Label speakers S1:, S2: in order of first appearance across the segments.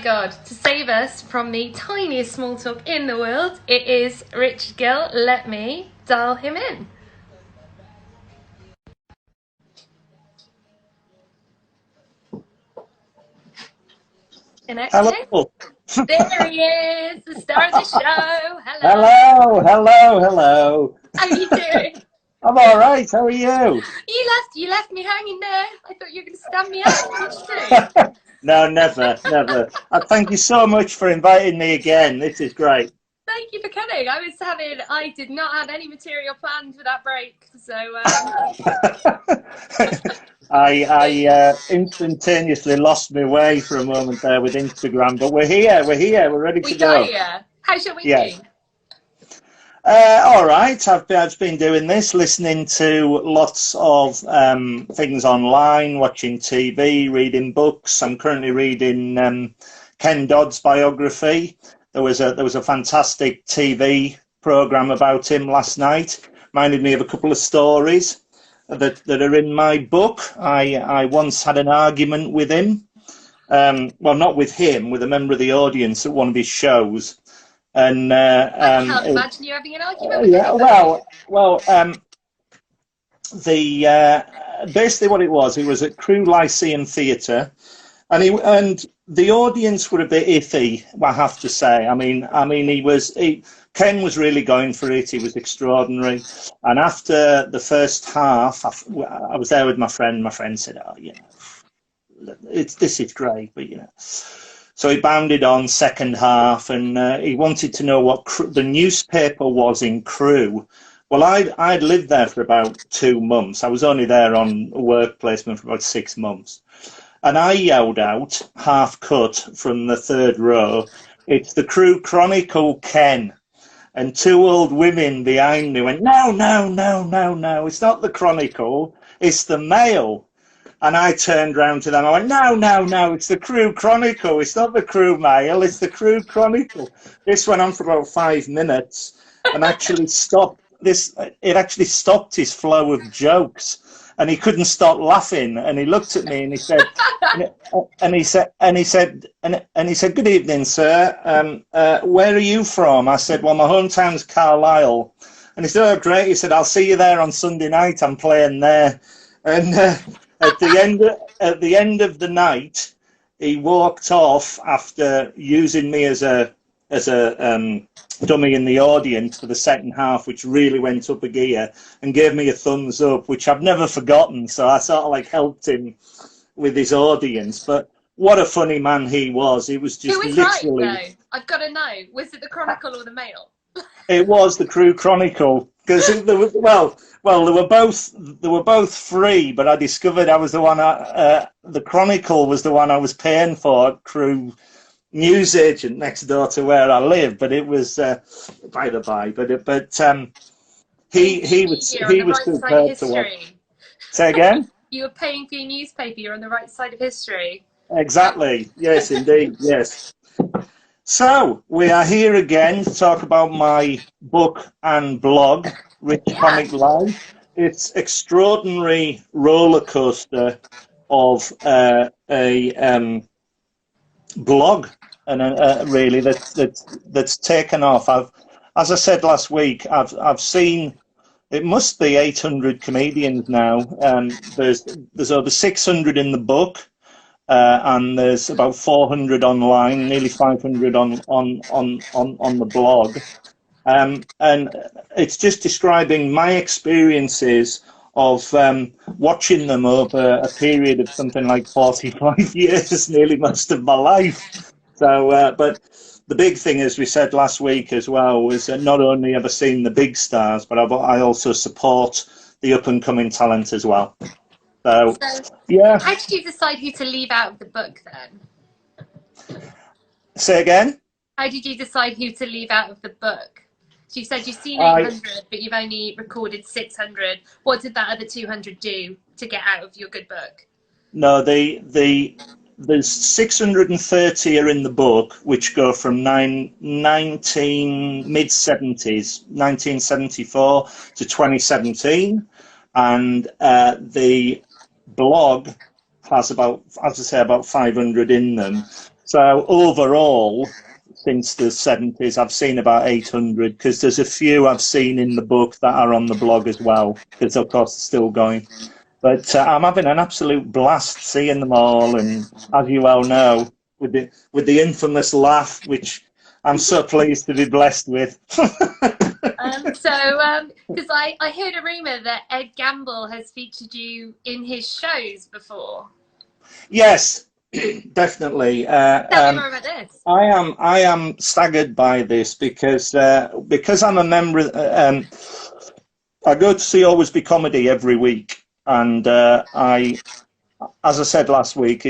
S1: God, to save us from the tiniest small talk in the world, it is Richard Gill. Let me dial him in. Connecting.
S2: Hello.
S1: There he is, the star of the show. Hello.
S2: Hello, hello, hello.
S1: How are you doing?
S2: I'm all right. How are you?
S1: You left me hanging there. I thought you were going to stand me up. What did you do?
S2: No, never, never. Thank you so much for inviting me again. This is great.
S1: Thank you for coming. I did not have any material planned for that break, so
S2: I instantaneously lost my way for a moment there with Instagram, but we're here, we're ready to
S1: we got
S2: go.
S1: here. How's your week
S2: Yes.
S1: been?
S2: All right, I've been doing this, listening to lots of things online, watching TV, reading books. I'm currently reading Ken Dodd's biography. There was a fantastic TV program about him last night. Reminded me of a couple of stories that are in my book. I once had an argument with him. Well, not with him, with a member of the audience at one of his shows. And
S1: I can't imagine you having an argument with
S2: yeah,
S1: anybody.
S2: basically what it was at Crewe Lyceum Theatre, and the audience were a bit iffy, I have to say. I mean, Ken was really going for it. He was extraordinary. And after the first half, I was there with my friend. My friend said, "Oh, this is great, but So he bounded on second half, and he wanted to know what the newspaper was in Crewe. Well, I'd lived there for about 2 months. I was only there on a work placement for about 6 months. And I yelled out, half cut from the third row, "It's the Crewe Chronicle, Ken." And two old women behind me went, "No, no, no, no, no, it's not the Chronicle, it's the Mail." And I turned round to them. I went, "No, no, no, it's the Crewe Chronicle. It's not the Crewe Mail. It's the Crewe Chronicle." This went on for about 5 minutes, and actually stopped this. It actually stopped his flow of jokes, and he couldn't stop laughing. And he looked at me and he said, "Good evening, sir. Where are you from?" I said, "Well, my hometown's Carlisle." And he said, "Oh, great." He said, "I'll see you there on Sunday night. I'm playing there." And at the end of the night, he walked off after using me as a dummy in the audience for the second half, which really went up a gear, and gave me a thumbs up, which I've never forgotten. So I sort of like helped him with his audience. But what a funny man he was. He was just
S1: Who was
S2: literally.
S1: right, though? I've got to know. Was it the Chronicle or the Mail?
S2: It was the Crewe Chronicle, because they were both free, but I discovered I was the one. The Chronicle was the one I was paying for, Crewe newsagent next door to where I live. But it was by the by. He was prepared to watch. Say again.
S1: You were paying for your newspaper. You're on the right side of history.
S2: Exactly. Yes, indeed. Yes. So, we are here again to talk about my book and blog, Rich Comic Life. It's extraordinary roller coaster of a blog, and really that's taken off. As I said last week, I've seen it must be 800 comedians now. There's over 600 in the book. And there's about 400 online, nearly 500 on the blog, and it's just describing my experiences of watching them over a period of something like 45 years, nearly most of my life. So, but the big thing, as we said last week as well, was that not only have I seen the big stars, but I also support the up and coming talent as well. So, yeah.
S1: How did you decide who to leave out of the book then?
S2: Say again?
S1: How did you decide who to leave out of the book? So you said you've seen 800, but you've only recorded 600. What did that other 200 do to get out of your good book?
S2: No, there's 630 are in the book, which go from mid-70s, 1974 to 2017. And the blog has about, as I say, about 500 in them. So overall, since the 70s, I've seen about 800, because there's a few I've seen in the book that are on the blog as well, because of course they're still going. But I'm having an absolute blast seeing them all, and as you well know, with the infamous laugh, which I'm so pleased to be blessed with.
S1: Because I heard a rumor that Ed Gamble has featured you in his shows before.
S2: Yes, definitely.
S1: Tell me more about this.
S2: I am staggered by this because I'm a member. I go to see Always Be Comedy every week, and as I said last week,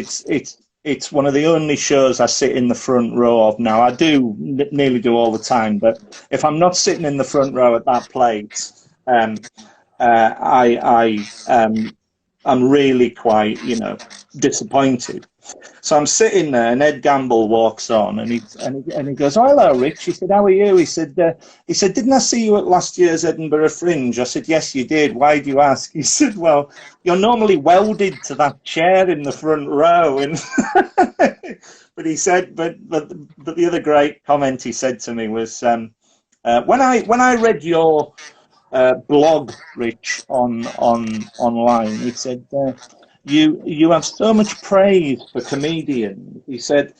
S2: it's one of the only shows I sit in the front row of now. I do nearly do all the time, but if I'm not sitting in the front row at that place, I'm really quite, disappointed. So I'm sitting there, and Ed Gamble walks on, and he goes, "Oh, hello, Rich." He said, "How are you?" He said, "Didn't I see you at last year's Edinburgh Fringe?" I said, "Yes, you did. Why do you ask?" He said, "Well, you're normally welded to that chair in the front row." And but he said, but the other great comment he said to me was, when I read your blog, Rich, online, he said, you have so much praise for comedians. He said,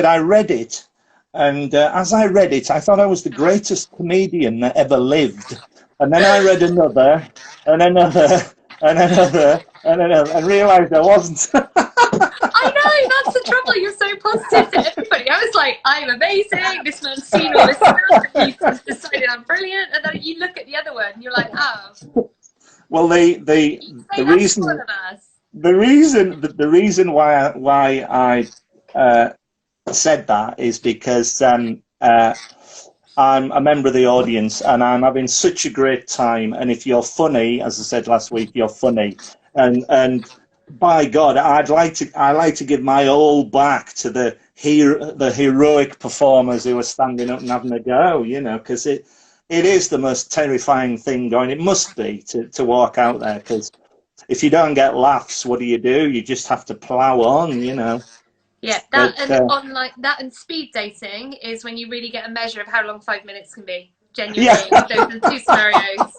S2: I read it, and as I read it, I thought I was the greatest comedian that ever lived. And then I read another, and another, and another, and another, and realised I wasn't.
S1: I know, that's the trouble. You're so positive to everybody. I was like, I'm amazing. This man's seen all this stuff, and he's decided I'm brilliant. And then you look at the other one, and you're like, oh.
S2: Well, the reason why I said that is because I'm a member of the audience, and I'm having such a great time. And if you're funny, as I said last week, you're funny, and by God, I like to give my all back to the heroic performers who are standing up and having a go, because it is the most terrifying thing going. It must be to walk out there, because if you don't get laughs, what do? You just have to plow on,
S1: Yeah, that and speed dating is when you really get a measure of how long 5 minutes can be. Genuinely, yeah. Those are the two scenarios.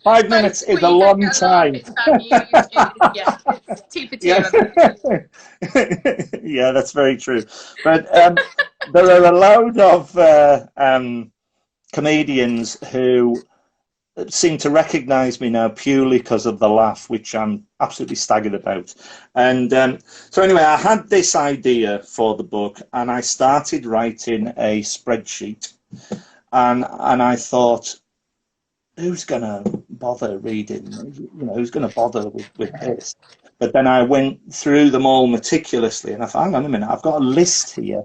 S2: 5 minutes is a long time.
S1: It's 2 for 2.
S2: Yeah. Yeah, that's very true. But there are a load of comedians who seem to recognise me now purely because of the laugh, which I'm absolutely staggered about. And so anyway, I had this idea for the book, and I started writing a spreadsheet, and I thought, who's going to bother reading? Who's going to bother with this? But then I went through them all meticulously, and I thought, hang on a minute, I've got a list here.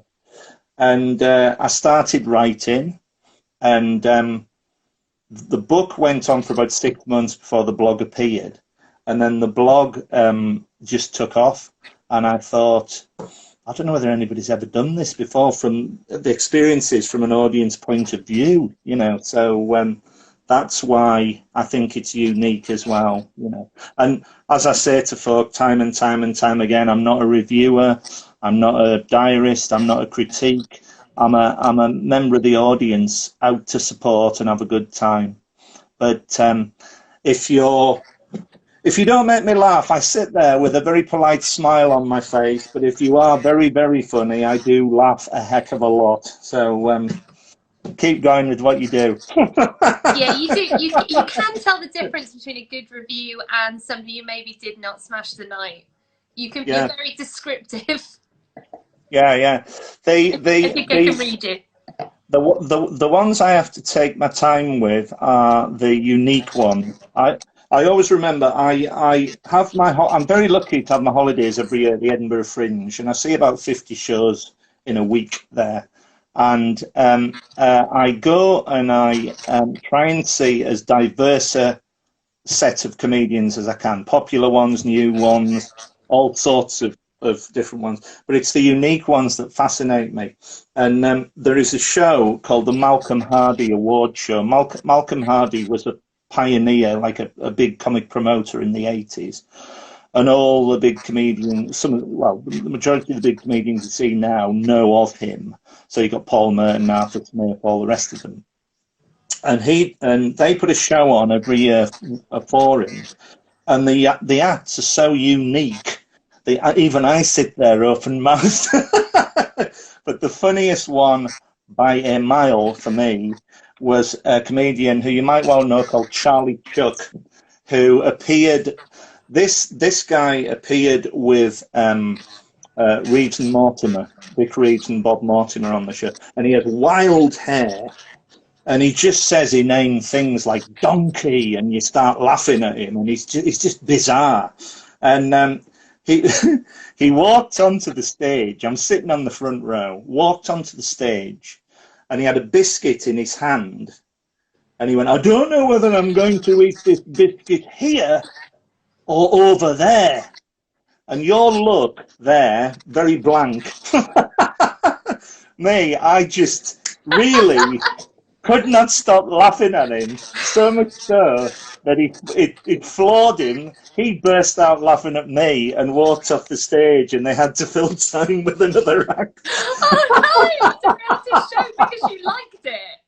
S2: And I started writing, and the book went on for about 6 months before the blog appeared. And then the blog just took off, and I thought, I don't know whether anybody's ever done this before from the experiences from an audience point of view, so that's why I think it's unique as well, And as I say to folk time and time again, I'm not a reviewer, I'm not a diarist, I'm not a critique. I'm a member of the audience out to support and have a good time. But if you don't make me laugh, I sit there with a very polite smile on my face. But if you are very, very funny, I do laugh a heck of a lot. So keep going with what you do.
S1: Yeah, you do. You can tell the difference between a good review and somebody who maybe did not smash the night. You can be very descriptive.
S2: Yeah.
S1: I think I can read you.
S2: The ones I have to take my time with are the unique ones. I always remember I'm very lucky to have my holidays every year at the Edinburgh Fringe, and I see about 50 shows in a week there. And I go and I try and see as diverse a set of comedians as I can, popular ones, new ones, all sorts of different ones, but it's the unique ones that fascinate me. And there is a show called the Malcolm Hardy Award Show. Malcolm Hardy was a pioneer, like a big comic promoter in the 80s. and all the big comedians, the majority of the big comedians you see now know of him. So you got Paul Merton, Arthur Smith, all the rest of them. And they put a show on every year for him, and the acts are so unique. Even I sit there open mouthed. But the funniest one by a mile for me was a comedian who you might well know called Charlie Chuck, who appeared. This guy appeared with Reeves and Mortimer, Vic Reeves and Bob Mortimer on the show, and he had wild hair. And he just says inane things like donkey, and you start laughing at him, and he's just bizarre. And he he walked onto the stage. I'm sitting on the front row. Walked onto the stage, and he had a biscuit in his hand, and he went, "I don't know whether I'm going to eat this biscuit here or over there." And your look there, very blank. Me, I just really could not stop laughing at him, so much so that it floored him. He burst out laughing at me and walked off the stage, and they had to fill time with another act.
S1: Oh no, it's a reality show because you liked it.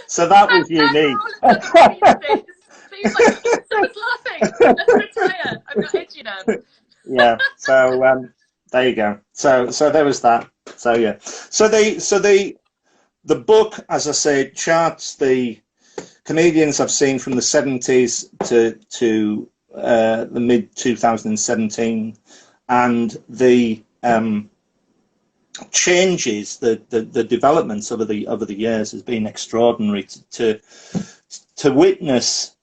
S2: So that was unique.
S1: He's like, someone's laughing. Let's retire. I'm not itchy now.
S2: Yeah, so there you go. So there was that. So yeah. So the book, as I said, charts the comedians I've seen from the 70s to the mid 2017, and the changes, the developments over the years has been extraordinary. To witness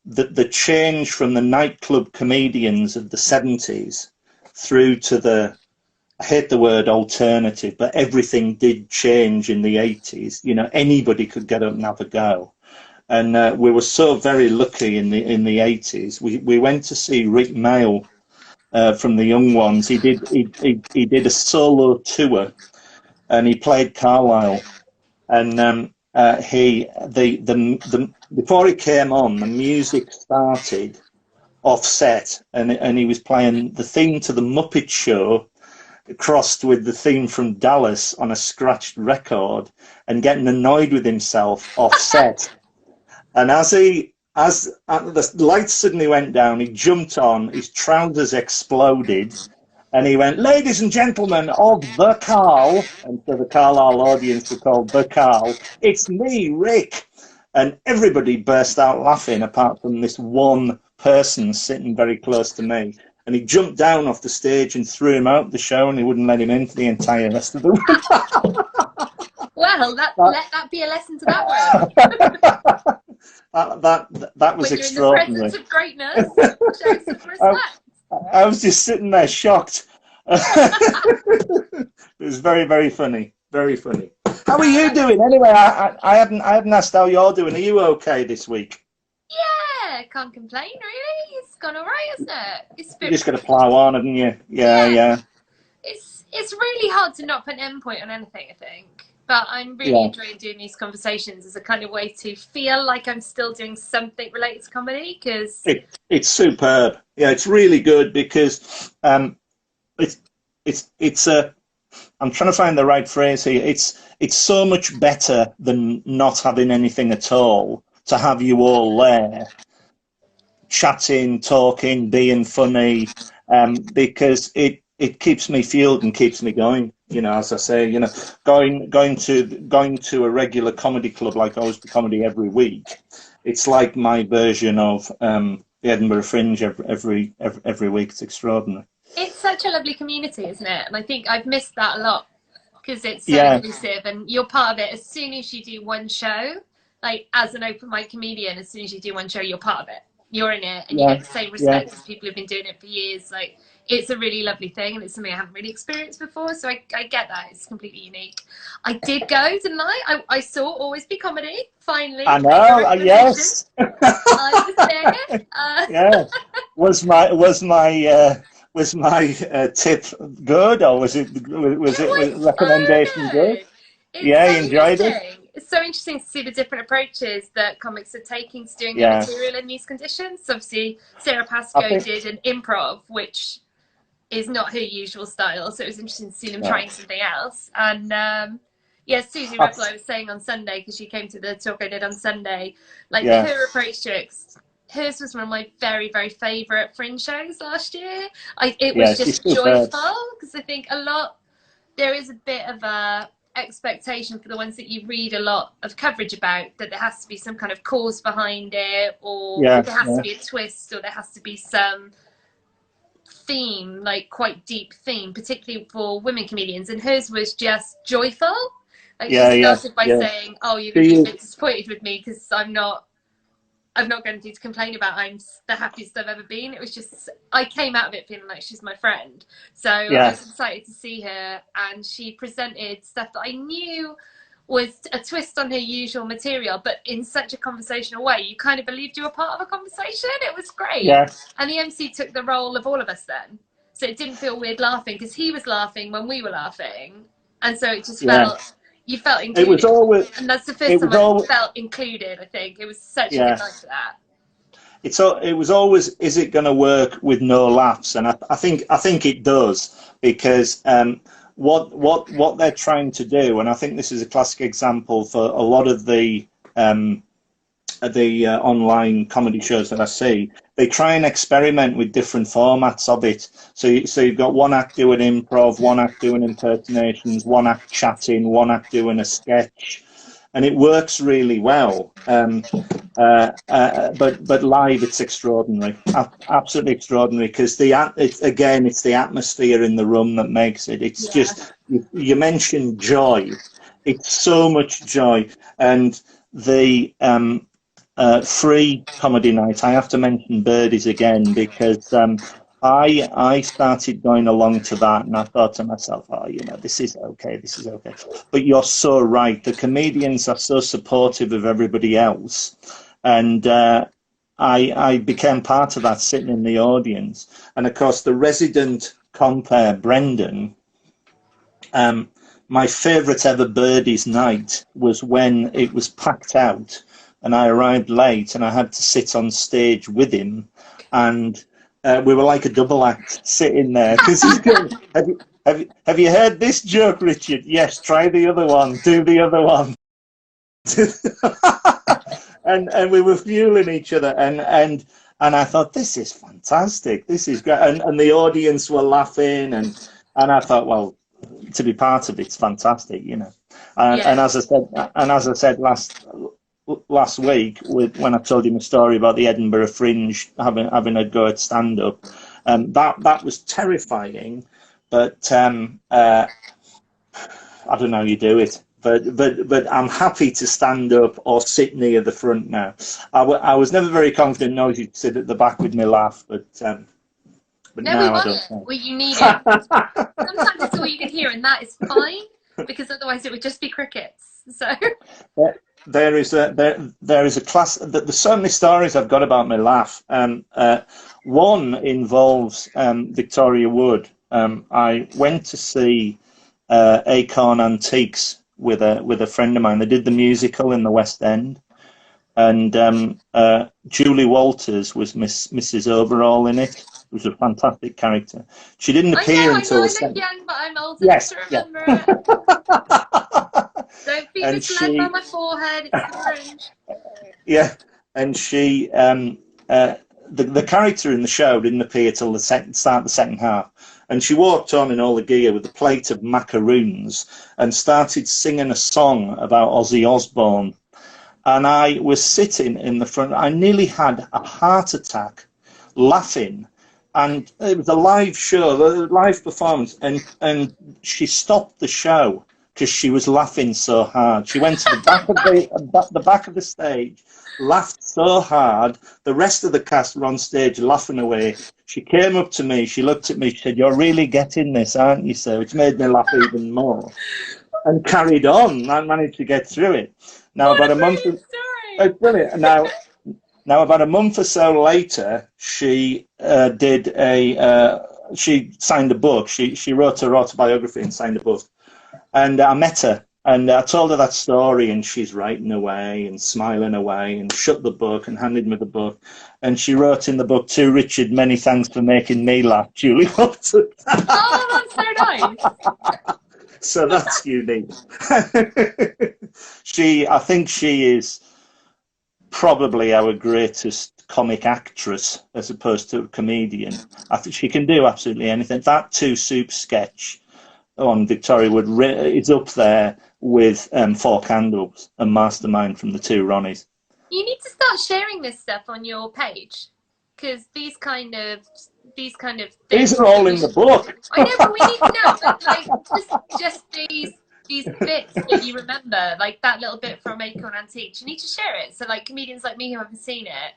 S2: the change from the nightclub comedians of the 70s through to the, I hate the word alternative, but everything did change in the 80s. You know, anybody could get up and have a go. And we were so very lucky in the 80s. We went to see Rick Mail from the Young Ones. He did a solo tour, and he played Carlisle. And before he came on, the music started offset, and he was playing the theme to the Muppet Show crossed with the theme from Dallas on a scratched record, and getting annoyed with himself offset. And as the lights suddenly went down, he jumped on, his trousers exploded, and he went, "Ladies and gentlemen of the Carl," and so the Carlisle audience were called the Carl, "it's me, Rick." And everybody burst out laughing, apart from this one person sitting very close to me. And he jumped down off the stage and threw him out the show, and he wouldn't let him in for the entire rest of the week.
S1: Well, let that be a lesson to that one.
S2: that was extraordinary.
S1: In the presence of greatness, show some respect.
S2: I was just sitting there shocked. It was very, very funny. Very funny. How are you doing? Anyway, I hadn't asked how you're doing. Are you okay this week?
S1: Yeah, can't complain really. It's gone alright, isn't it?
S2: You just got to plough on, haven't you? Yeah.
S1: It's really hard to not put an endpoint on anything, I think. But I'm really enjoying doing these conversations as a kind of way to feel like I'm still doing something related to comedy, because
S2: it's superb. Yeah, it's really good because it's a. I'm trying to find the right phrase here. It's so much better than not having anything at all. To have you all there, chatting, talking, being funny, because it keeps me fueled and keeps me going. You know, as I say, you know, going to a regular comedy club like I was to comedy every week. It's like my version of the Edinburgh Fringe every week. It's extraordinary.
S1: It's such a lovely community, isn't it? And I think I've missed that a lot because it's so inclusive, and you're part of it. As soon as you do one show, like as an open mic comedian, as soon as you do one show, you're part of it. You're in it, and you get the same respect as people who've been doing it for years. Like, it's a really lovely thing, and it's something I haven't really experienced before. So I get that. It's completely unique. I did go, didn't I? I saw Always Be Comedy, finally.
S2: I know, yes.
S1: I was there.
S2: Yeah. Was my tip good, or was it recommendation good?
S1: It's
S2: you enjoyed it?
S1: it's so interesting to see the different approaches that comics are taking to doing their
S2: Yeah.
S1: material in these conditions. So obviously, Sarah
S2: I
S1: Pascoe
S2: think,
S1: did an improv, which is not her usual style. So it was interesting to see them
S2: no.
S1: trying something else. And yeah, Susie
S2: I,
S1: Rebel, I was saying on Sunday, because she came to the talk I did on Sunday, like
S2: yeah.
S1: her approach to it, hers was one of my very, very favourite Fringe shows last year. It
S2: Yeah,
S1: was
S2: she's
S1: just
S2: superb.
S1: joyful, because I think there is a bit of a expectation for the ones that you read a lot of coverage about, that there has to be some kind of cause behind it, or
S2: Yeah,
S1: there has
S2: yeah.
S1: to be a twist, or there has to be some theme, like quite deep theme, particularly for women comedians, and hers was just joyful. Like
S2: Yeah,
S1: she
S2: yeah,
S1: started by
S2: yeah.
S1: saying, "Oh, you're going to be a bit disappointed with me because I'm not got anything to complain about. I'm the happiest I've ever been." It was just, I came out of it feeling like she's my friend. So
S2: Yeah.
S1: I was excited to see her, and she presented stuff that I knew was a twist on her usual material, but in such a conversational way. You kind of believed you were part of a conversation. It was great.
S2: Yeah.
S1: And the MC took the role of all of us then. So it didn't feel weird laughing, because he was laughing when we were laughing. And so it just felt, you felt included.
S2: It was always,
S1: and that's the first time I felt included, I think. It was such a good night for that.
S2: It was always, is it going to work with no laughs? And I think it does, because what they're trying to do, and I think this is a classic example for a lot of the online comedy shows that I see. They try and experiment with different formats of it. So you've got one act doing improv, one act doing impersonations, one act chatting, one act doing a sketch, and it works really well. But live, it's extraordinary, absolutely extraordinary, because it's the atmosphere in the room that makes it. It's just, you mentioned joy. It's so much joy. And the free comedy night, I have to mention Birdies again, because I started going along to that, and I thought to myself, oh, this is okay. But you're so right. The comedians are so supportive of everybody else, and I became part of that, sitting in the audience. And of course, the resident compere, Brendan, my favourite ever Birdies night was when it was packed out, and I arrived late, and I had to sit on stage with him, and we were like a double act sitting there, because he's going, have you heard this joke, Richard? Yes, try the other one, do the other one. and we were fueling each other, and I thought, this is fantastic, this is great, and the audience were laughing, and I thought, well, to be part of it's fantastic, And as I said last week, when I told him a story about the Edinburgh Fringe having a go at stand up, that was terrifying, but I don't know how you do it. But I'm happy to stand up or sit near the front now. I was never very confident knowing you'd sit at the back with me laugh, but
S1: no,
S2: now I don't know.
S1: Well, you need it. Sometimes it's all you can hear, and that is fine, because otherwise it would just be crickets. So
S2: there is a class. There's so many stories I've got about my laugh. One involves Victoria Wood. I went to see Acorn Antiques with a friend of mine. They did the musical in the West End, and Julie Walters was Mrs. Overall in it. It was a fantastic character. She didn't appear until.
S1: I look young, but I'm old enough to remember it. Don't be misled by my forehead. It's the Fringe.
S2: Yeah, and she, the character in the show didn't appear till the start of the second half, and she walked on in all the gear with a plate of macaroons and started singing a song about Ozzy Osbourne, and I was sitting in the front. I nearly had a heart attack, laughing. And it was a live show, a live performance, and she stopped the show because she was laughing so hard. She went to the back of the stage, laughed so hard. The rest of the cast were on stage laughing away. She came up to me, she looked at me, she said, "You're really getting this, aren't you, sir?" Which made me laugh even more, and carried on. I managed to get through it. Now, about a month. It's brilliant. Now, about a month or so later, she she signed a book. She wrote her autobiography and signed a book. And I met her And I told her that story, and she's writing away and smiling away, and shut the book and handed me the book. And she wrote in the book, "To Richard, many thanks for making me laugh, Julie Watson."
S1: Oh, that's so nice.
S2: So that's unique. I think she is probably our greatest comic actress as opposed to a comedian. I think she can do absolutely anything. That Two Soup sketch on Victoria Wood is up there with Four Candles and Mastermind from the Two Ronnies.
S1: You need to start sharing this stuff on your page, because these kind of things,
S2: these are all in the book.
S1: I know, but we need to know, but like just these bits that you remember, like that little bit from Acorn Antique. You need to share it. So like comedians like me who haven't seen it,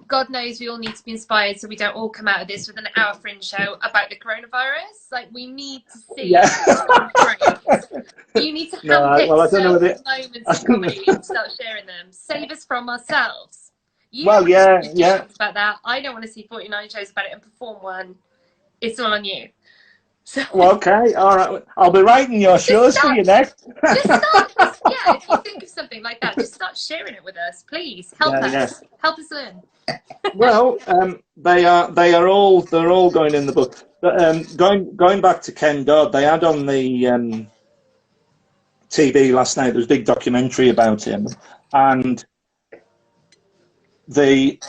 S1: God knows we all need to be inspired so we don't all come out of this with an hour fringe show about the coronavirus. Like, we need to see You need to handpick certain moments of comedy and start sharing them. Save us from ourselves. You
S2: yeah.
S1: About that. I don't want to see 49 shows about it and perform one. It's all on you. So,
S2: well, okay, all right. I'll be writing your shows for you next.
S1: Just start, if you think of something like that, just start sharing it with us, please. Help us. Yeah. Help us learn.
S2: Well, they're all going in the book. But, going back to Ken Dodd, they had on the TV last night. There was a big documentary about him, and the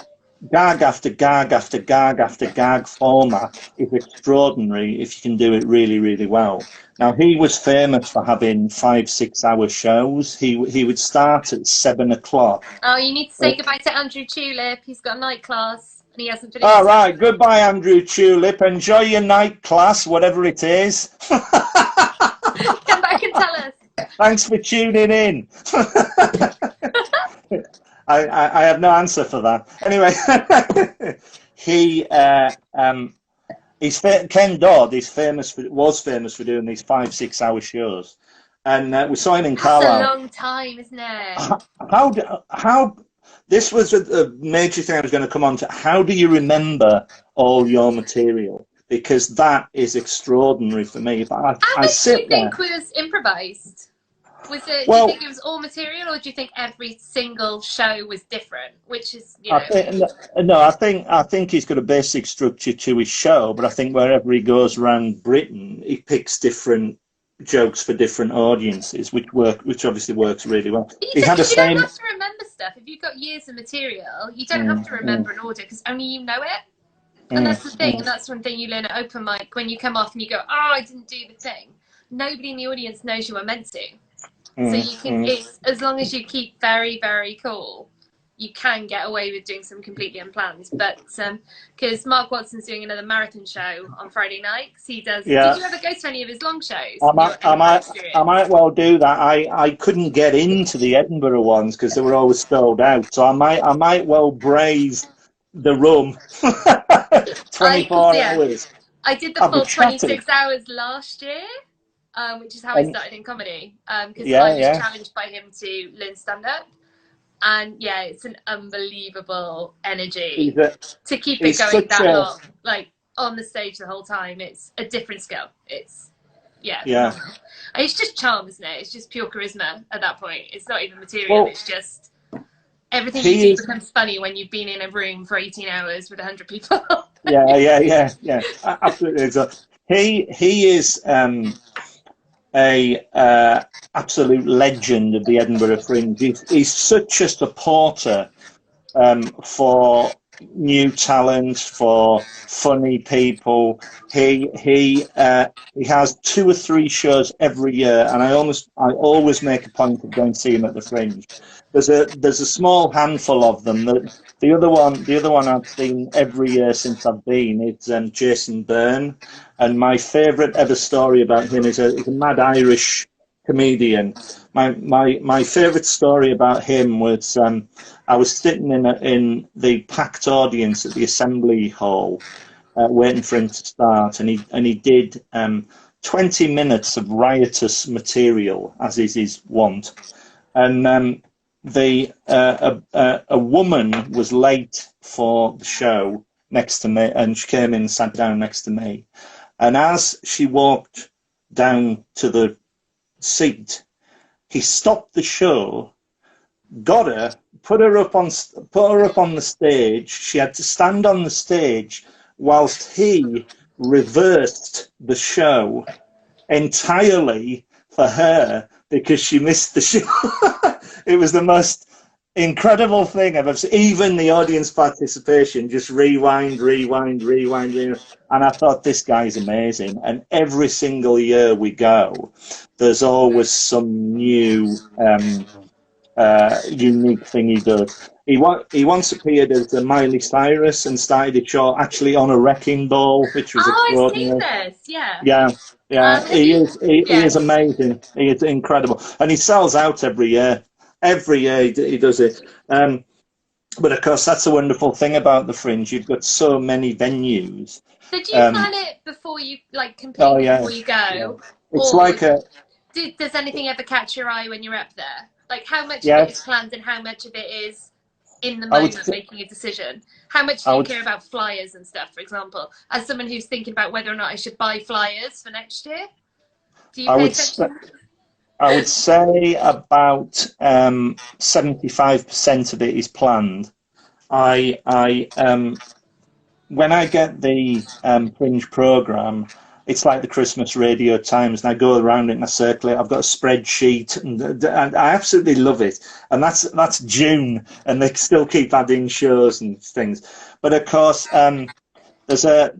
S2: gag after gag after gag after gag format is extraordinary if you can do it really, really well. Now, he was famous for having 5-6 hour shows. He would start at 7 o'clock.
S1: Oh, you need to say goodbye to Andrew Tulip. He's got a night class and he hasn't finished.
S2: All right, goodbye, Andrew Tulip. Enjoy your night class, whatever it is.
S1: Come back and tell us.
S2: Thanks for tuning in. I have no answer for that. Anyway, Ken Dodd was famous for doing these 5-6 hour shows, and we saw him in Carlisle.
S1: That's a long time, isn't it?
S2: How this was a major thing I was going to come on to. How do you remember all your material? Because that is extraordinary for me.
S1: How much do you think was improvised? Do you think it was all material, or do you think every single show was different? Which is,
S2: I think he's got a basic structure to his show, but I think wherever he goes around Britain, he picks different jokes for different audiences, which obviously works really well.
S1: You don't have to remember stuff. If you've got years of material, you don't have to remember an order because only you know it. And that's the thing, and that's one thing you learn at open mic when you come off and you go, "Oh, I didn't do the thing." Nobody in the audience knows you were meant to. So you can, as long as you keep very, very cool, you can get away with doing some completely unplanned. But because Mark Watson's doing another marathon show on Friday night, he does. Yeah. Did you ever go to any of his long shows?
S2: I might well do that. I couldn't get into the Edinburgh ones because they were always sold out. So I might well brave the room. 24 hours.
S1: I did the full 26 hours last year. Which is how I started in comedy, because I was challenged by him to learn stand-up, and it's an unbelievable energy to keep it going that long, like on the stage the whole time. It's a different skill. It's it's just charm, isn't it? It's just pure charisma at that point. It's not even material. It's just everything you do becomes funny when you've been in a room for 18 hours with 100 people.
S2: Yeah, absolutely. He is a absolute legend of the Edinburgh Fringe. He's such a supporter for new talent, for funny people. He has 2 or 3 shows every year, and I always make a point of going to see him at the Fringe. There's a small handful of them. The other one I've seen every year since I've been. It's Jason Byrne, and my favourite ever story about him is a mad Irish comedian. My favourite story about him was I was sitting in the packed audience at the Assembly Hall, waiting for him to start, and he did 20 minutes of riotous material, as is his wont, and a woman was late for the show next to me, and she came in and sat down next to me, and as she walked down to the seat, he stopped the show, got her, put her up on the stage. She had to stand on the stage whilst he reversed the show entirely for her because she missed the show. It was the most incredible thing I've ever seen. Even the audience participation, just rewind. And I thought, this guy's amazing. And every single year we go, there's always some new unique thing he does. He once appeared as a Miley Cyrus and started a show actually on a wrecking ball, which was extraordinary.
S1: I've seen this, yeah.
S2: Yeah, he is amazing. He is incredible. And he sells out every year. Every year he does it. But of course, that's a wonderful thing about the Fringe. You've got so many venues.
S1: So do you plan it before you, like, compete before you go?
S2: Yeah. It's like
S1: does anything ever catch your eye when you're up there? Like, how much of it is planned and how much of it is in the moment making a decision? How much do you care about flyers and stuff, for example? As someone who's thinking about whether or not I should buy flyers for next year, do you pay attention?
S2: I would say about 75% of it is planned. When I get the Fringe programme, it's like the Christmas Radio Times, and I go around it and I circle it. I've got a spreadsheet, and I absolutely love it. And that's June, and they still keep adding shows and things. But of course, there's a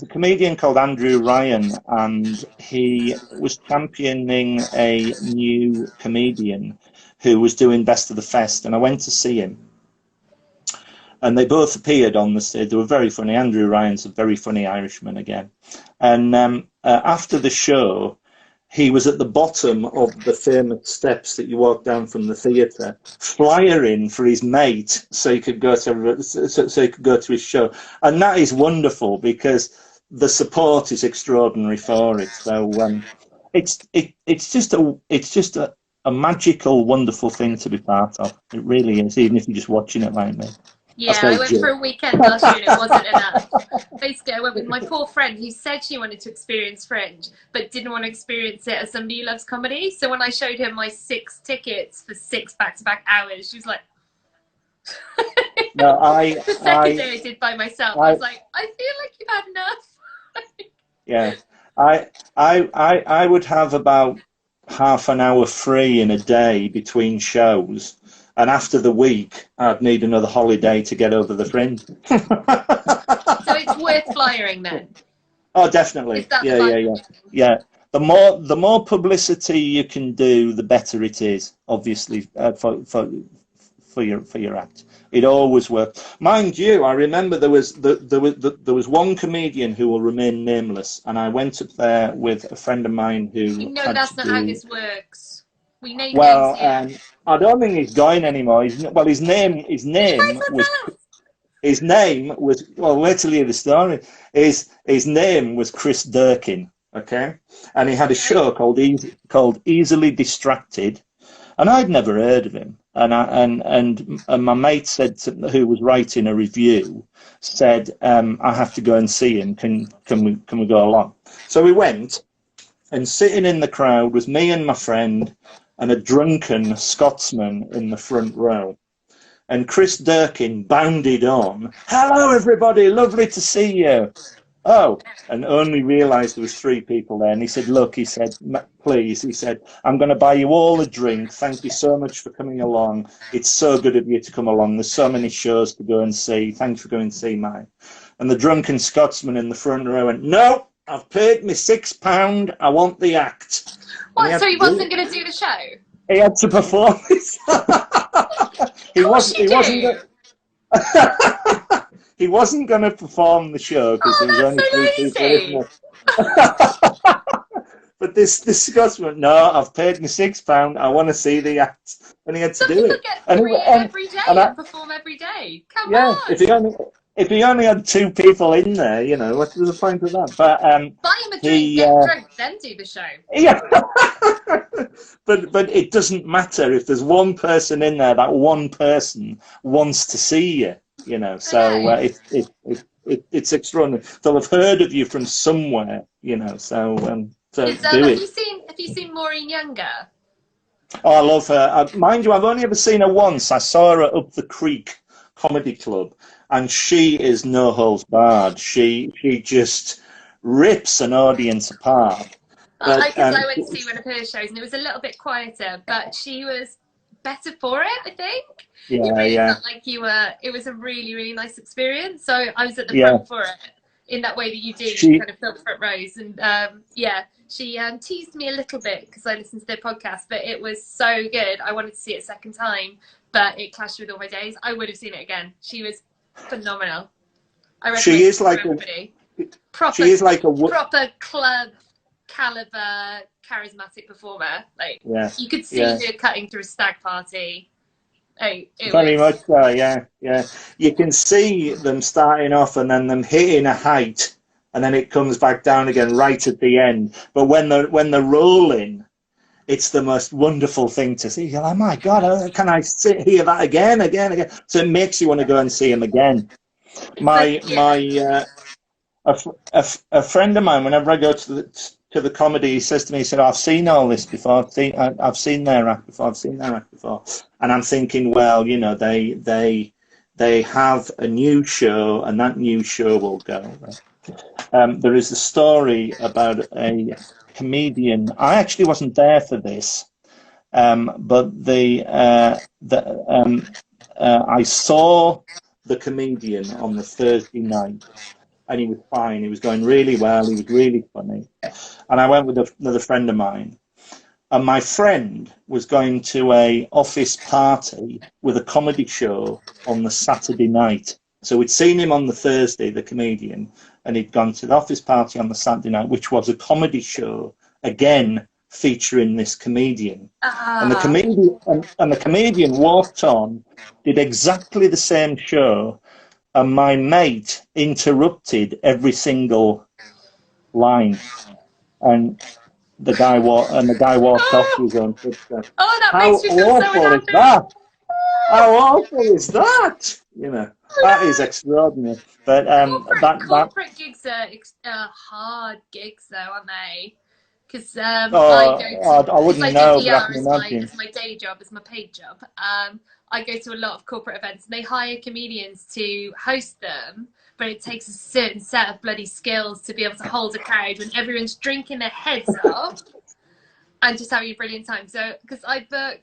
S2: comedian called Andrew Ryan, and he was championing a new comedian who was doing Best of the Fest, and I went to see him. And they both appeared on the stage. They were very funny. Andrew Ryan's a very funny Irishman again. And after the show, he was at the bottom of the famous steps that you walk down from the theatre, flyering for his mate so he could go to so he could go to his show. And that is wonderful because the support is extraordinary for it. So it's just a magical, wonderful thing to be part of. It really is, even if you're just watching it like me.
S1: Yeah, I went for a weekend last year and it wasn't enough. Basically, I went with my poor friend who said she wanted to experience Fringe, but didn't want to experience it as somebody who loves comedy. So when I showed her my 6 tickets for 6 back-to-back hours, she was like...
S2: No,
S1: the second day I did by myself, I was like, I feel like you've had enough.
S2: Yeah, I would have about half an hour free in a day between shows. And after the week, I'd need another holiday to get over the Fringe.
S1: So it's worth flyering then?
S2: Oh, definitely. Yeah. The more publicity you can do, the better it is. Obviously, for your act, it always works. Mind you, I remember there was one comedian who will remain nameless, and I went up there with a friend of mine who.
S1: No, that's not how this works. We name
S2: well,
S1: names,
S2: I don't think he's going anymore. His name was. Well, wait till you hear the story. His name was Chris Durkin. Okay, and he had a show called Easily Distracted, and I'd never heard of him. And my mate said who was writing a review said, I have to go and see him. Can we go along? So we went, and sitting in the crowd was me and my friend and a drunken Scotsman in the front row. And Chris Durkin bounded on, "Hello, everybody, lovely to see you." Oh, and only realised there was 3 people there. And he said, "Look," he said, "please," he said, "I'm going to buy you all a drink. Thank you so much for coming along. It's so good of you to come along. There's so many shows to go and see. Thanks for going to see mine." And the drunken Scotsman in the front row went, "No, I've paid me £6. I want the act."
S1: What? So he wasn't going to do the show?
S2: He had to perform it. He wasn't going to perform the show because there was only 3 people. But this Scotsman, "No, I've paid me £6. I want to see the act," and he had to do it.
S1: Get free every day and perform every day. Come on.
S2: If he only had 2 people in there, you know, what's the point of that? But
S1: buy him a drink, get drunk, then do the show.
S2: Yeah. But it doesn't matter if there's 1 person in there. That 1 person wants to see you, you know. So it's extraordinary. They'll have heard of you from somewhere, you know. So do it.
S1: Have you seen Maureen Younger?
S2: Oh, I love her. Mind you, I've only ever seen her once. I saw her at Up the Creek Comedy Club, and she is no holds barred. She just rips an audience apart.
S1: Well, I
S2: But
S1: guess I went to see one of her shows, and it was a little bit quieter, but she was better for it, I think. You
S2: yeah,
S1: really
S2: yeah,
S1: felt like you were, it was a really, really nice experience. So I was at the
S2: yeah.
S1: front for it in that way that you do. You
S2: She
S1: kind of fill the front rows. And yeah, she teased me a little bit because I listened to their podcast, but it was so good. I wanted to see it a second time, but it clashed with all my days. I would have seen it again. She was phenomenal. I
S2: she
S1: recommend it
S2: is
S1: for
S2: like
S1: everybody.
S2: she is like a
S1: Proper club caliber charismatic performer. Like
S2: yeah,
S1: you could see
S2: yeah.
S1: her cutting through a stag party. Like, it
S2: Very much
S1: was
S2: so, yeah, yeah. You can see them starting off and then them hitting a height, and then it comes back down again right at the end. But when they're rolling, it's the most wonderful thing to see. You're like, my God, can I sit hear that again, again, again? So it makes you want to go and see him again.
S1: it's like
S2: My
S1: yeah.
S2: a friend of mine, whenever I go to the comedy, he says to me, he said, "I've seen all this before. I've seen their act before. I've seen their act before." And I'm thinking, well, you know, they have a new show, and that new show will go. There is a story about a comedian. I actually wasn't there for this, but I saw the comedian on the Thursday night, and he was fine. He was going really well. He was really funny. And I went with another friend of mine. And my friend was going to a office party with a comedy show on the Saturday night. So we'd seen him on the Thursday, the comedian, and he'd gone to the office party on the Saturday night, which was a comedy show, again featuring this comedian. And the comedian walked on, did exactly the same show, and my mate interrupted every single line, and the guy walked off his own footsteps.
S1: Oh, that
S2: How
S1: makes me feel so
S2: awful is
S1: inadequate.
S2: that? How awful is that? You know, that is extraordinary. But
S1: corporate gigs are hard gigs, though, aren't they? Because I
S2: wouldn't
S1: do
S2: know, but I
S1: PR
S2: can
S1: as
S2: imagine.
S1: my day job, as my paid job. I go to a lot of corporate events, and they hire comedians to host them. But it takes a certain set of bloody skills to be able to hold a crowd when everyone's drinking their heads off and just having a brilliant time. So, because I've been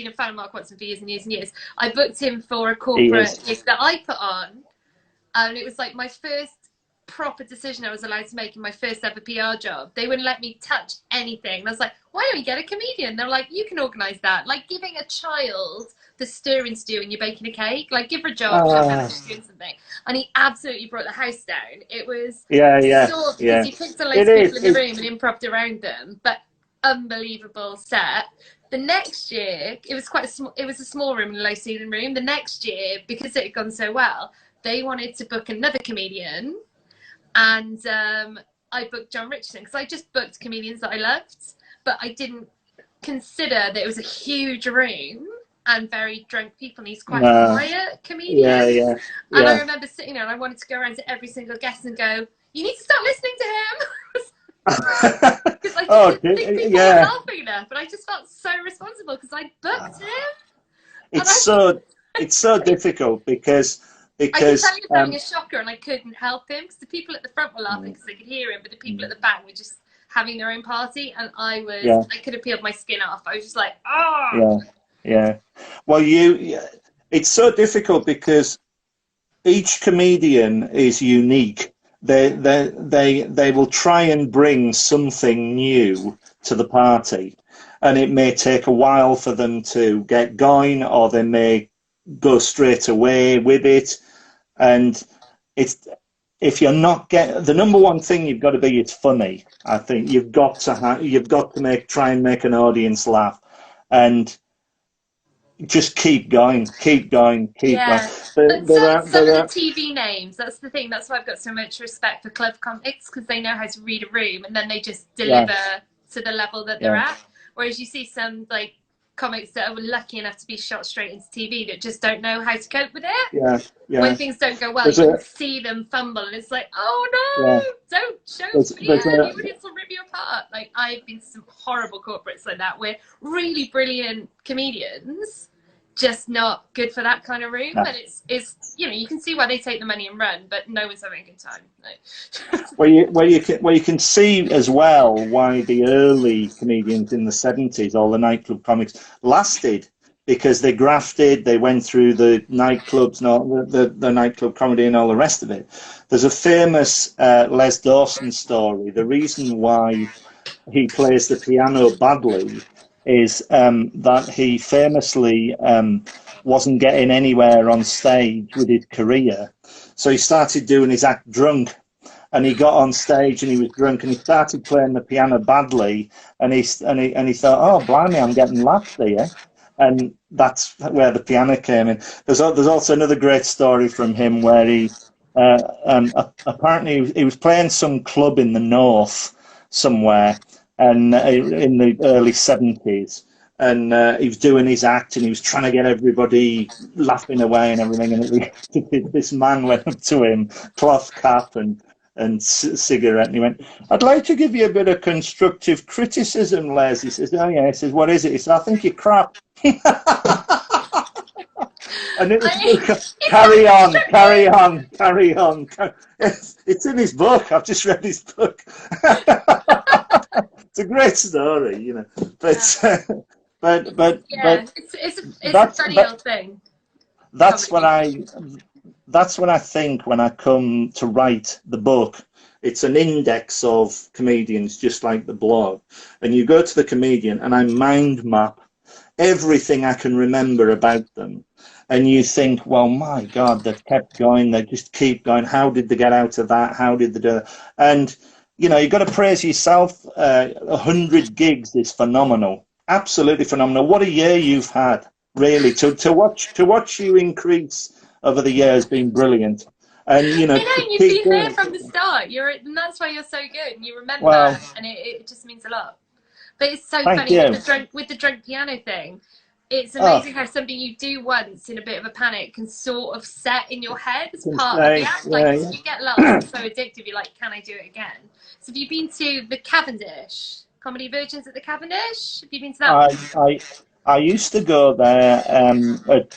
S1: a fan of Mark Watson for years and years and years. I booked him for a corporate gig that I put on, and it was like my first proper decision I was allowed to make in my first ever PR job. They wouldn't let me touch anything. And I was like, why don't we get a comedian? They're like, you can organise that. Like giving a child the stirring stew and you're baking a cake. Like give her a job, she'll manage doing something. And he absolutely brought the house down. It was because he picked a loads of people in the room and improv around them, but unbelievable set. The next year, it was a small room in a low ceiling room. The next year, because it had gone so well, they wanted to book another comedian. And I booked John Richardson because I just booked comedians that I loved, but I didn't consider that it was a huge room and very drunk people, and he's quite a quiet comedian. And I remember sitting there and I wanted to go around to every single guest and go, you need to start listening to him. Because I just didn't think people were laughing enough, but I just felt so responsible because I booked him.
S2: It's so difficult because
S1: I could tell he was having a shocker and I couldn't help him because the people at the front were laughing because they could hear him, but the people at the back were just having their own party, and I could have peeled my skin off. I was just like, oh.
S2: Yeah. Well, it's so difficult because each comedian is unique. They will try and bring something new to the party, and it may take a while for them to get going, or they may go straight away with it. And if you're not the number one thing you've got to be is funny. I think you've got to try and make an audience laugh, and just keep going.
S1: Some of the TV names, that's the thing. That's why I've got so much respect for club comics, because they know how to read a room and then they just deliver to the level that they're at. Whereas you see some like comics that are lucky enough to be shot straight into TV that just don't know how to cope with it. When things don't go well, you can see them fumble, and it's like, oh no, don't show me, the audience will rip you apart. start. Like, I've been to some horrible corporates like that, where really brilliant comedians just not good for that kind of room.
S2: No.
S1: And it's you know, you can see why they take the money and run, but no one's having a good time. No.
S2: Where you can see as well why the early comedians in the 70s, all the nightclub comics, lasted, because they grafted, they went through the nightclubs, the nightclub comedy and all the rest of it. There's a famous Les Dawson story. The reason why he plays the piano badly is that he famously wasn't getting anywhere on stage with his career. So he started doing his act drunk, and he got on stage and he was drunk, and he started playing the piano badly, and he thought, oh, blimey, I'm getting laughs here. And that's where the piano came in. There's also another great story from him where he apparently he was playing some club in the north somewhere, and in the early 70s, and he was doing his act and he was trying to get everybody laughing away and everything, and this man went up to him, cloth cap and cigarette, and he went, I'd like to give you a bit of constructive criticism, Les. He says, oh yeah. He says, what is it? He says, I think you're crap. And it was, carry on. It's in his book. I've just read his book. It's a great story, you know. But
S1: Yeah, it's a funny old thing.
S2: That's what I think when I come to write the book. It's an index of comedians, just like the blog. And you go to the comedian, and I mind map everything I can remember about them. And you think, well, my God, they've kept going. They just keep going. How did they get out of that? How did they do it? And, you know, you've got to praise yourself. 100 gigs is phenomenal. Absolutely phenomenal. What a year you've had, really. To watch you increase over the years has been brilliant. And, you know,
S1: you've been there from the start. And that's why you're so good. And you remember, and it just means a lot. But it's so funny with the drunk piano thing. It's amazing how something you do once in a bit of a panic can sort of set in your head as part of the act. Like, if you get lost, it's so addictive. You're like, can I do it again? So have you been to the Cavendish? Comedy Virgins at the Cavendish? Have you been to that one?
S2: I used to go there at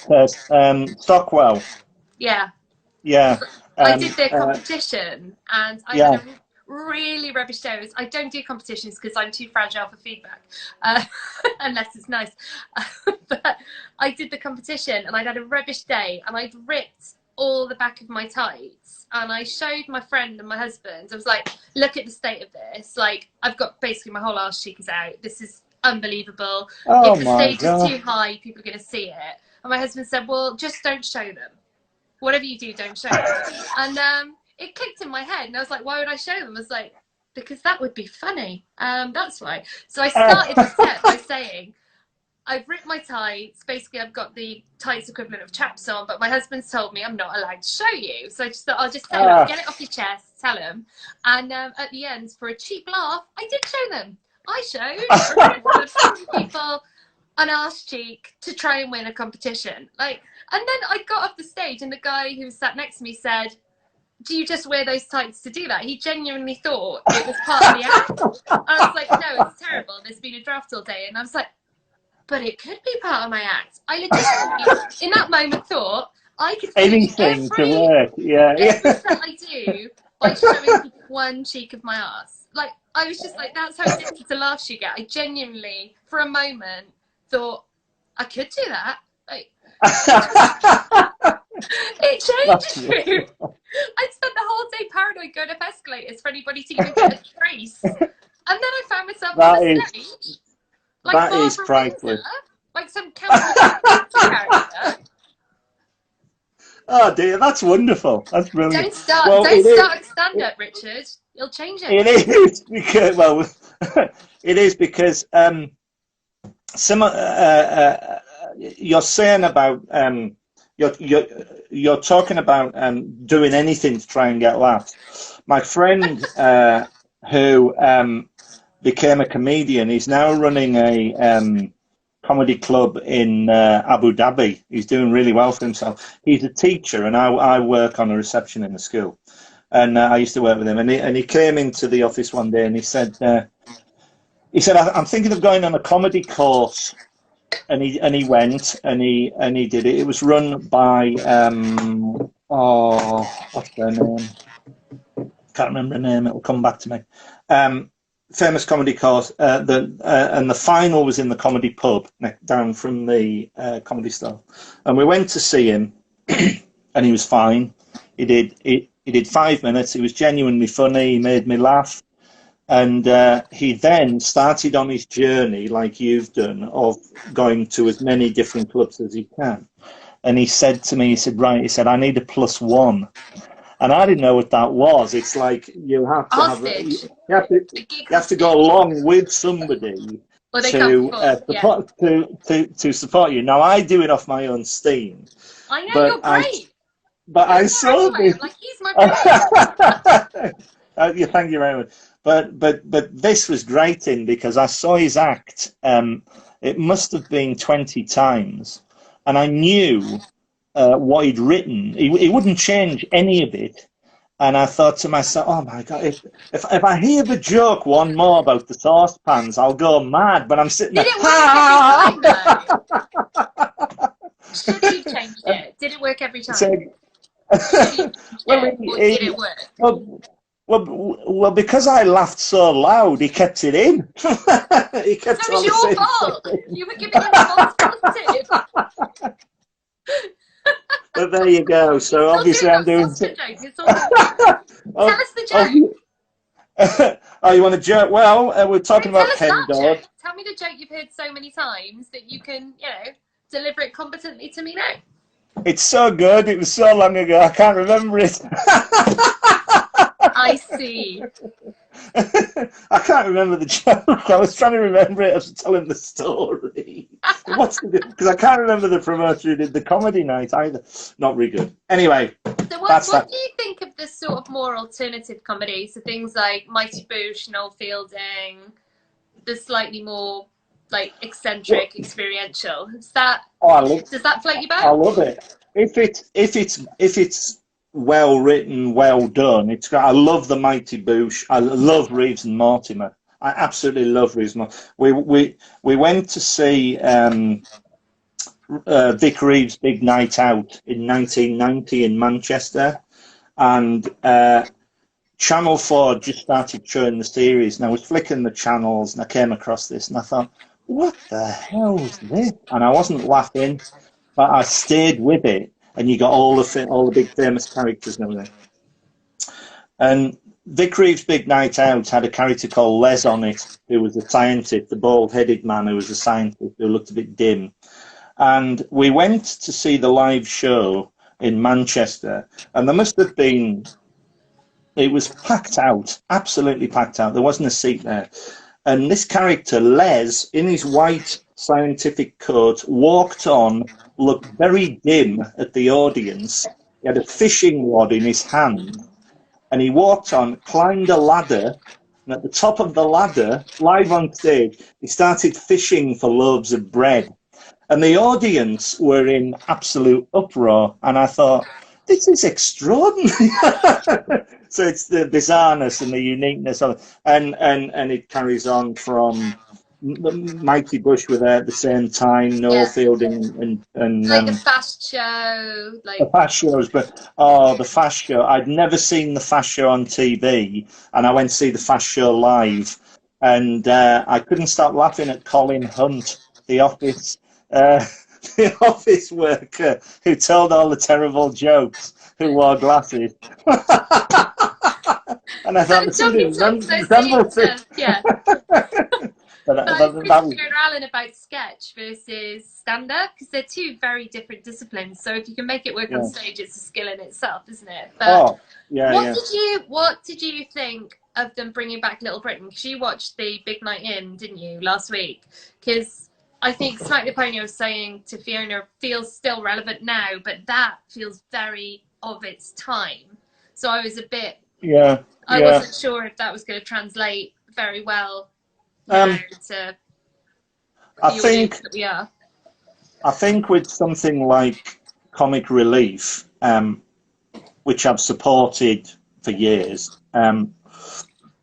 S2: Stockwell.
S1: Yeah.
S2: Yeah.
S1: I did their competition, and I had a really rubbish day. I don't do competitions because I'm too fragile for feedback, unless it's nice. But I did the competition, and I'd had a rubbish day, and I'd ripped all the back of my tights, and I showed my friend and my husband. I was like, look at the state of this. Like, I've got basically my whole arse cheek is out. This is unbelievable. If the stage is too high, people are going to see it. And my husband said, well, just don't show them. Whatever you do, don't show them. And it clicked in my head, and I was like, why would I show them? I was like, because that would be funny. That's why. So I started the set by saying, I've ripped my tights. Basically, I've got the tights equivalent of chaps on, but my husband's told me I'm not allowed to show you. So I just thought, I'll just say, look, get it off your chest, tell him. And at the end, for a cheap laugh, I did show them. I showed people an arse cheek to try and win a competition. Like, and then I got off the stage, and the guy who sat next to me said, do you just wear those tights to do that? He genuinely thought it was part of the act. I was like, no, it's terrible. There's been a draft all day. And I was like, but it could be part of my act. I legitimately, in that moment, thought I could
S2: anything to work.
S1: Every set I do by showing one cheek of my ass. Like, I was just like, that's how addicted to laughs you get. I genuinely, for a moment, thought I could do that. Like, it changed me. I spent the whole day paranoid going up escalators for anybody to even get a trace. And then I found myself on the stage. Like
S2: that is priceless.
S1: Like some character.
S2: Oh dear, that's wonderful. That's brilliant.
S1: Don't start stand-up, Richard. You'll change it.
S2: It is because it is because you're saying about you're talking about doing anything to try and get laughs. My friend who became a comedian, he's now running a comedy club in Abu Dhabi. He's doing really well for himself. He's a teacher, and I work on a reception in the school. and I used to work with him, and he came into the office one day, and he said, I'm thinking of going on a comedy course, and he went, and he did it. It was run by what's their name? Can't remember the name. It'll come back to me. Famous comedy course. And the final was in the comedy pub down from the comedy store, and we went to see him, and he was fine. He did 5 minutes. He was genuinely funny. He made me laugh, and he then started on his journey, like you've done, of going to as many different clubs as he can. And he said to me, he said, I need a +1. And I didn't know what that was. It's like you have to you have to go along with somebody to support you. Now I do it off my own steam.
S1: I know, you're great.
S2: But I saw this.
S1: Like, he's my brother.
S2: Yeah, thank you very much. But this was grating because I saw his act. It must have been 20 times, and I knew what he'd written. He wouldn't change any of it. And I thought to myself, oh my God, if I hear the joke one more about the saucepans, I'll go mad. But I'm sitting there.
S1: Did it work every time, though? Should you changed it? Did it work every time? Did it work?
S2: Well, because I laughed so loud, he kept it in. He kept
S1: it was your fault. You were giving him false positive.
S2: But there you go. So obviously I'm doing.
S1: Tell us the joke.
S2: Oh, you want a joke? Well, we're talking about Ken Dodd.
S1: Tell me the joke you've heard so many times that you can, deliver it competently to me now.
S2: It's so good. It was so long ago. I can't remember it.
S1: I see.
S2: I can't remember the joke. I was trying to remember it as telling the story. Because I can't remember the promoter who did the comedy night either. Not really good. Anyway.
S1: So what do you think of this sort of more alternative comedy? So things like Mighty Boosh, Noel Fielding, the slightly more like eccentric, experiential. Does that float your boat?
S2: I love it. If it's well written, well done. It's great. I love the Mighty Boosh. I love Reeves and Mortimer. I absolutely love Reeves. We went to see Vic Reeves' Big Night Out in 1990 in Manchester, and Channel 4 just started showing the series, and I was flicking the channels, and I came across this, and I thought, what the hell is this? And I wasn't laughing, but I stayed with it. And you got all the big famous characters and everything. And Vic Reeves' Big Night Out had a character called Les on it, who was a scientist, the bald-headed man who was a scientist who looked a bit dim. And we went to see the live show in Manchester, and there must have been, it was packed out, absolutely packed out. There wasn't a seat there. And this character, Les, in his white scientific coat, walked on, looked very dim at the audience. He had a fishing rod in his hand, and he walked on, climbed a ladder, and at the top of the ladder, live on stage, he started fishing for loaves of bread. And the audience were in absolute uproar, and I thought, this is extraordinary. So it's the bizarreness and the uniqueness of it, and it carries on from Mighty Boosh were there at the same time, Noel Fielding and
S1: like the Fast Show, like
S2: the Fast shows. But the Fast Show, I'd never seen the Fast Show on TV, and I went to see the Fast Show live, and I couldn't stop laughing at Colin Hunt, the office worker who told all the terrible jokes, who wore glasses. And I thought,
S1: yeah. But Christopher Allen about sketch versus stand-up, because they're two very different disciplines. So if you can make it work on stage, it's a skill in itself, isn't it? But what did you think of them bringing back Little Britain? Because you watched the Big Night In, didn't you, last week? Because I think Smack the Pony was saying to Fiona feels still relevant now, but that feels very of its time. So I was a bit, I wasn't sure if that was going to translate very well to
S2: I think with something like Comic Relief, which I've supported for years.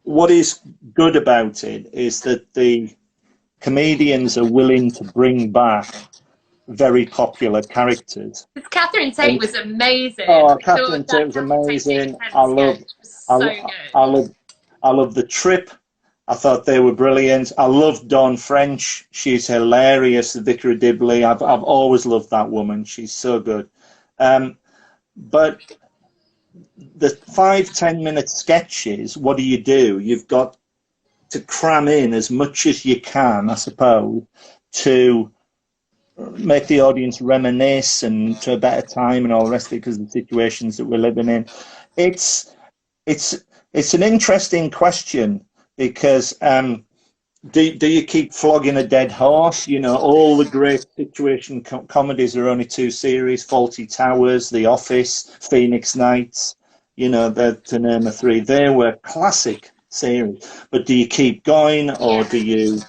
S2: What is good about it is that the comedians are willing to bring back very popular characters.
S1: Catherine Tate was amazing.
S2: Oh,
S1: I
S2: Catherine
S1: thought that
S2: Tate was
S1: Catherine Tate
S2: amazing.
S1: Tate sketch was so good.
S2: I love the trip. I thought they were brilliant. I love Dawn French. She's hilarious. The Vicar of Dibley. I've always loved that woman. She's so good. But the 5-10 minute sketches, what do? You've got to cram in as much as you can, I suppose, to make the audience reminisce and to a better time and all the rest of it, because of the situations that we're living in. It's an interesting question, because do you keep flogging a dead horse? You know, all the great situation comedies are only 2 series: Fawlty Towers, The Office, Phoenix Nights, you know, to name a 3. They were classic series. But do you keep going, or do you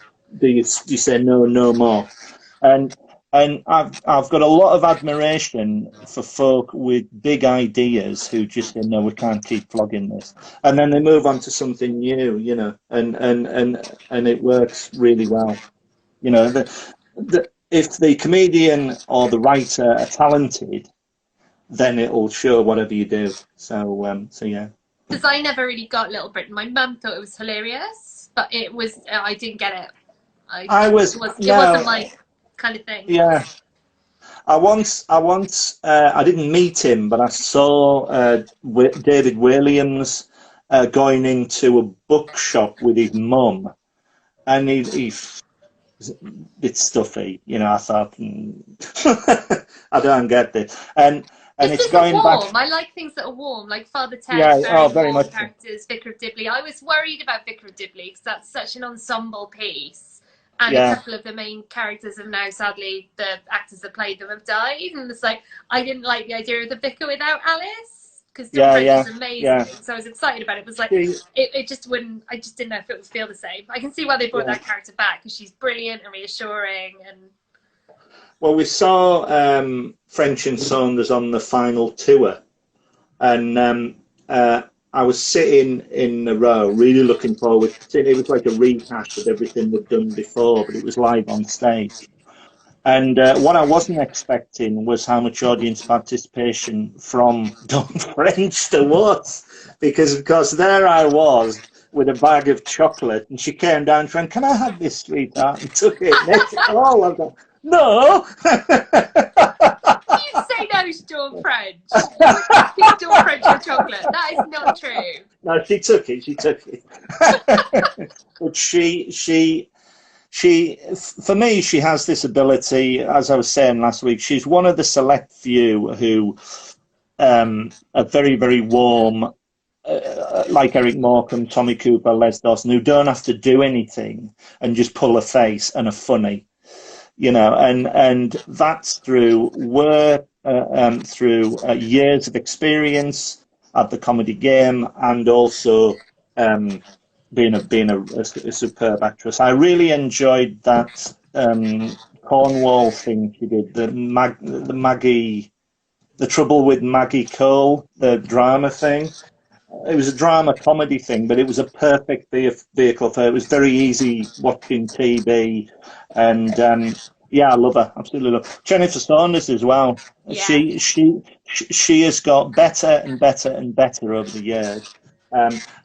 S2: say no more? And I've got a lot of admiration for folk with big ideas who just say, no, we can't keep flogging this, and then they move on to something new, you know, and it works really well. You know, if the comedian or the writer are talented, then it'll show whatever you do. So yeah.
S1: Because I never really got Little Britain. My mum thought it was hilarious, but I didn't get it. It wasn't my kind of thing.
S2: Yeah. I didn't meet him, but I saw David Williams going into a bookshop with his mum, and he's a bit stuffy, you know. I thought, I don't get this, and it's going
S1: warm.
S2: back.
S1: I like things that are warm, like Father Ted.
S2: Yeah, very
S1: warm
S2: much
S1: characters. Vicar of Dibley. I was worried about Vicar of Dibley because that's such an ensemble piece. And a couple of the main characters have now, sadly, the actors that played them have died. And it's like, I didn't like the idea of the vicar without Alice, because Dawn French is amazing. Yeah. So I was excited about it. It was like, it just wouldn't, I just didn't know if it would feel the same. I can see why they brought that character back, because she's brilliant and reassuring. And
S2: well, we saw French and Saunders on the final tour, and I was sitting in a row, really looking forward to it. It was like a rehash of everything they'd done before, but it was live on stage. And what I wasn't expecting was how much audience participation from Dawn French there was. Because, of course, there I was with a bag of chocolate, and she came down and went, "Can I have this, sweetheart?" and took it. Next, all of them. No!
S1: You say no to Dawn French. Give Dawn French your chocolate. That is not true.
S2: No, she took it. But she, for me, she has this ability, as I was saying last week, she's one of the select few who are very, very warm, like Eric Morecambe, Tommy Cooper, Les Dawson, who don't have to do anything and just pull a face and are funny. You know, and that's through work, through years of experience at the comedy game, and also being a superb actress. I really enjoyed that Cornwall thing she did, the Trouble with Maggie Cole, the drama thing. It was a drama comedy thing, but it was a perfect vehicle for her. It was very easy watching TV, and yeah, I love her. Absolutely love her. Jennifer Saunders as well. Yeah. She has got better and better and better over the years.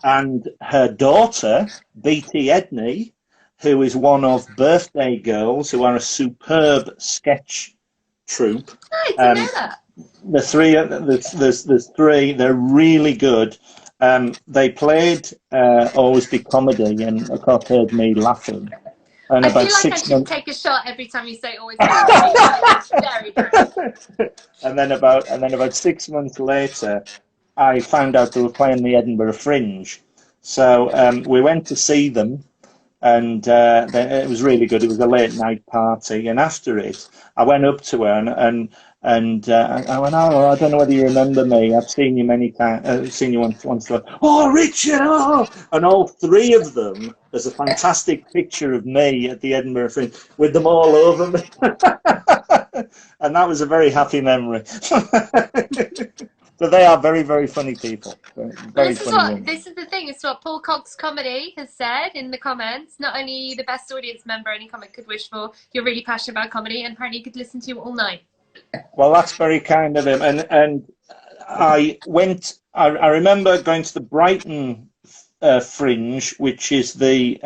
S2: And her daughter, B.T. Edney, who is one of Birthday Girls, who are a superb sketch troupe.
S1: I didn't know that.
S2: There's 3. They're really good. They played Always Be Comedy, and of course heard me laughing. And
S1: I feel like I should take a shot every time you say Always Be Comedy. Very true.
S2: And then about 6 months later, I found out they were playing the Edinburgh Fringe. So we went to see them, and it was really good. It was a late night party, and after it, I went up to her and I went, "Oh, I don't know whether you remember me. I've seen you many times. I've seen you once." "Oh, Richard!" Oh, and all 3 of them. There's a fantastic picture of me at the Edinburgh Fringe with them all over me, and that was a very happy memory. So they are very, very funny people. Very,
S1: Well,
S2: very funny women.
S1: this is the thing. It's what Paul Cox Comedy has said in the comments. Not only are you the best audience member any comic could wish for, you're really passionate about comedy, and apparently you could listen to you all night.
S2: Well, that's very kind of him. And I went. I remember going to the Brighton Fringe, which is the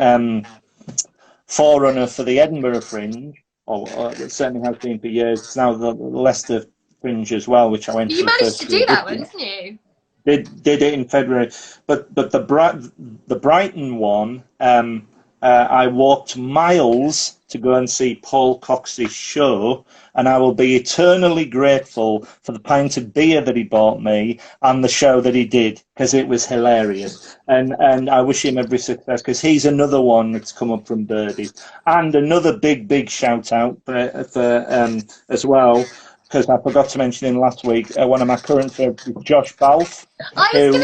S2: forerunner for the Edinburgh Fringe, or it certainly has been for years. It's now the Leicester Fringe as well, which I went to.
S1: You
S2: the
S1: managed
S2: first
S1: to do that one, didn't you?
S2: Did it in February, but the Brighton one, I walked miles to go and see Paul Cox's show, and I will be eternally grateful for the pint of beer that he bought me and the show that he did, because it was hilarious. And I wish him every success, because he's another one that's come up from Birdies. And another big shout out for as well, because I forgot to mention him last week. One of my current favourites is Josh Balfe.
S1: I was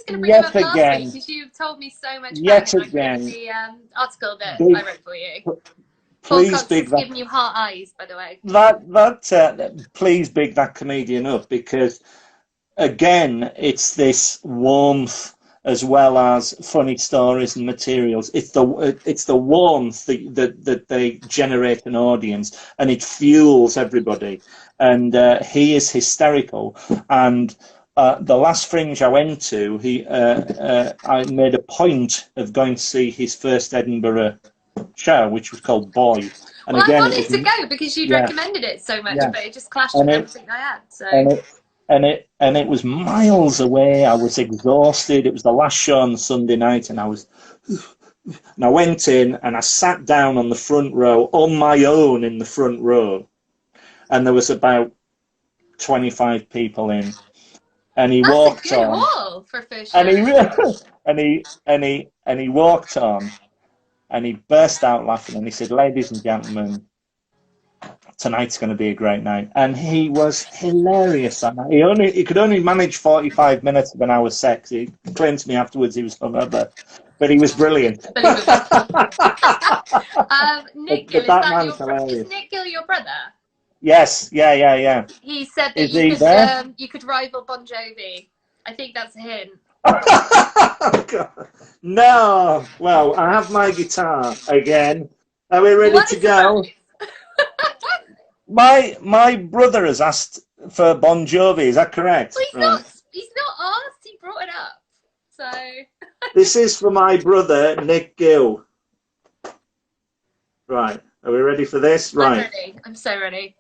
S1: going to bring him up last week because you've told me so much about him. I read the article that I wrote for you.
S2: Please big
S1: that. Giving you heart eyes, by the way.
S2: Please big that comedian up, because again, it's this warmth as well as funny stories and materials. It's the warmth that they generate an audience, and it fuels everybody. And he is hysterical. And the last Fringe I went to, I made a point of going to see his first Edinburgh show, which was called Boy. And
S1: well,
S2: again,
S1: I wanted to go because you'd recommended it so much, but it just clashed with everything I had. So.
S2: And it was miles away. I was exhausted. It was the last show on the Sunday night, and I went in and I sat down on the front row on my own in the front row, and there was about 25 people in. And he walked on.
S1: Wall for fish.
S2: And he walked on, and he burst out laughing, and he said, "Ladies and gentlemen, tonight's going to be a great night." And he was hilarious that night. He could only manage 45 minutes of an hour's sex. He claimed to me afterwards he was hungover, but he was brilliant.
S1: Nick Gill, is Nick Gill your brother?
S2: Yes, yeah.
S1: He said that you could rival Bon Jovi. I think that's a hint.
S2: No. Well, I have my guitar again. Are we ready to go? My brother has asked for Bon Jovi. Is that correct?
S1: Well, he's not asked. He brought it up. So.
S2: This is for my brother Nick Gill. Right. Are we ready for this? Right.
S1: I'm ready. I'm so ready.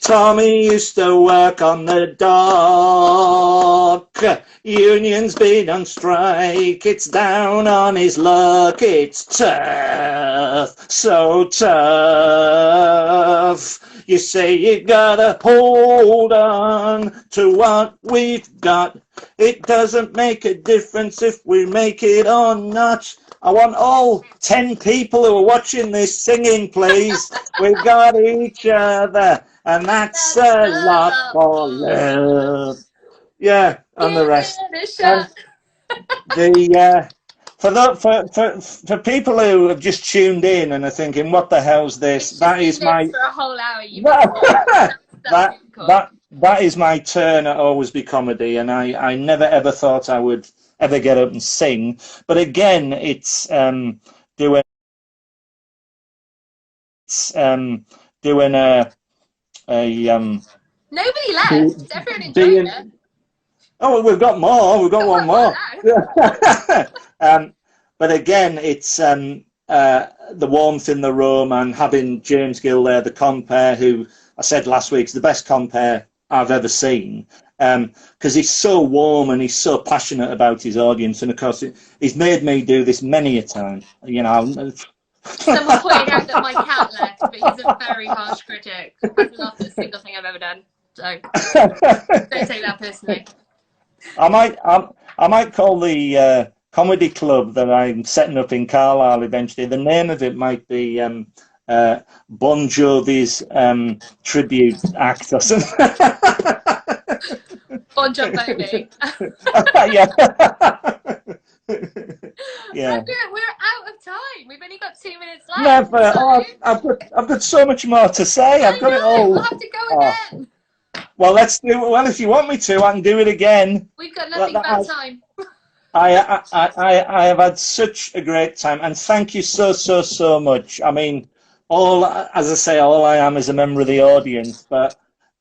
S2: Tommy used to work on the dock. Union's been on strike. It's down on his luck. It's tough, so tough. You say you gotta hold on to what we've got. It doesn't make a difference if we make it or not. I want all 10 people who are watching this singing, please. We've got each other, and that's a lot for love. Yeah, and the rest. For people who have just tuned in and are thinking, "What the hell's this?" That is my
S1: for a whole hour.
S2: That is my turn at Always Be Comedy, and I never ever thought I would ever get up and sing. But again, it's doing a
S1: nobody left. Everyone enjoyed it.
S2: Oh, we've got more. We've got one more. But again, it's the warmth in the room, and having James Gill there, the compere, who I said last week is the best compere I've ever seen, because he's so warm and he's so passionate about his audience. And of course, he's made me do this many a time. You know.
S1: Someone pointed out that my cat left, but he's a very harsh critic. Hasn't laughed at a single thing I've ever done. So don't take that personally.
S2: I might call the comedy club that I'm setting up in Carlisle eventually. The name of it might be Bon Jovi's tribute act or something.
S1: Bon Jovi.
S2: Yeah.
S1: We're out of time. We've only got 2 minutes left.
S2: Never. Oh, I've got so much more to say. I've got it all.
S1: We'll have to go again.
S2: Well, let's do. Well, if you want me to, I can do it again.
S1: We've got nothing but time.
S2: I have had such a great time, and thank you so much. I mean, as I say, all I am is a member of the audience, but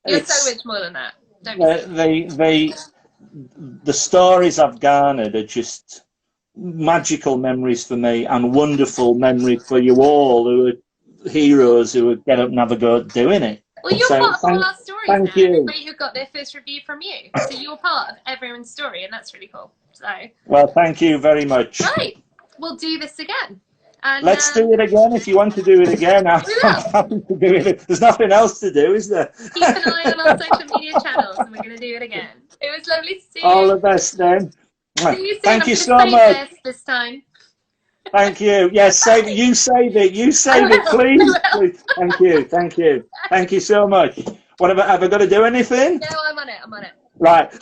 S1: you're so much more than that.
S2: The stories I've garnered are just magical memories for me, and wonderful memories for you all who are heroes who would get up and have a go at doing it.
S1: Well, you're part of all our stories now.
S2: Thank you.
S1: Everybody who got their first review from you. So you're part of everyone's story, and that's really cool. So.
S2: Well, thank you very much.
S1: Right. We'll do this again. And,
S2: let's do it again if you want to do it again. I'm happy to do it. There's nothing else to do, is there?
S1: Keep an eye on our social media channels, and we're going to do it again. It was lovely to see you.
S2: All the best then.
S1: See you soon.
S2: Thank you so much.
S1: This time.
S2: Thank you. Yes, save it. You save it. You save it, please. Please. Thank you. Thank you. Thank you so much. What have I got to do anything?
S1: No, I'm on it. I'm on it.
S2: Right.